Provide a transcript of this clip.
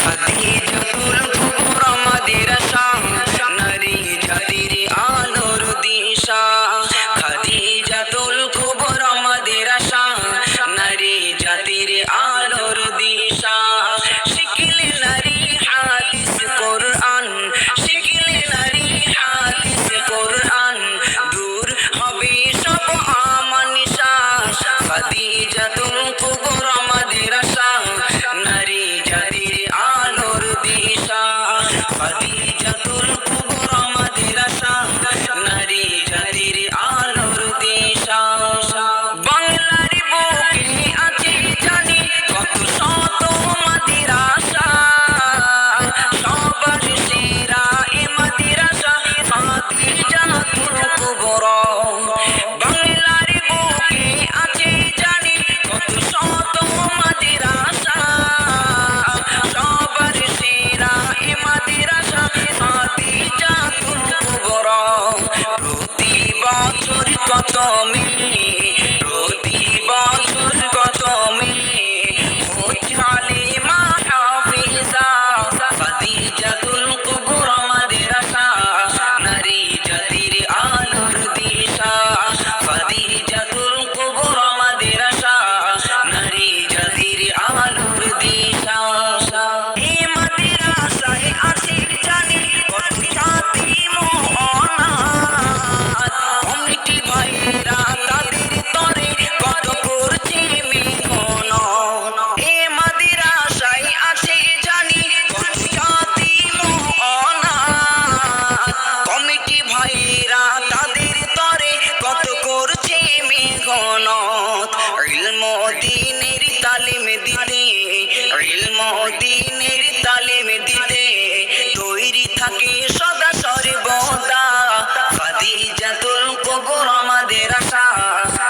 খাদিজাতুল কুবরা মাদ্রাসা নারী জাতির আলোর দিশা। খাদিজাতুল কুবরা মাদ্রাসা নারী জাতির আলোর দিশা। শিখলে নারী হাদিস কোরআন, শিখলে নারী হাদিস কোরআন, দূর হবে সব আমানিশা। খাদিজাতুল কুবরা মাদ্রাসা নারী জাতির আলোর দিশা। খাদিজাতুল কুবরা মাদ্রাসা নারী জাতির আলোর দিশা। বাংলার বুকে আছে জানি কত শত মাদ্রাসা, সবার সেরা এ মাদ্রাসা খাদিজাতুল কুবরা। বাংলার বুকে আছে জানি কত শত মাদ্রাসা, সবার সেরা এ মাদ্রাসা খাদিজাতুল কুবরা। প্রতি বছর কত মেয়ে, প্রতি বছর কত মেয়ে হচ্ছে আলিমা হাফিজা। খাদিজাতুল কুবরা মাদ্রাসা নারী জাতির আলোর দিশা। খাদিজাতুল কুবরা মাদ্রাসা নারী জাতির আলোর দিশা। এই মাদ্রাসায় আছে জানি কত জাতি অনাথ, কমিটি ভাইরা তাদের তরে কত করছে মেহনত। এই মাদ্রাসায় আছে জানি কত জাতি অনাথ, কমিটি ভাইরা তাদের তরে কত করছে মেহনত। ইলম দ্বীনের তালিম দিতে, ইলম দ্বীনের তালিম দিতে তৈরি থাকে সব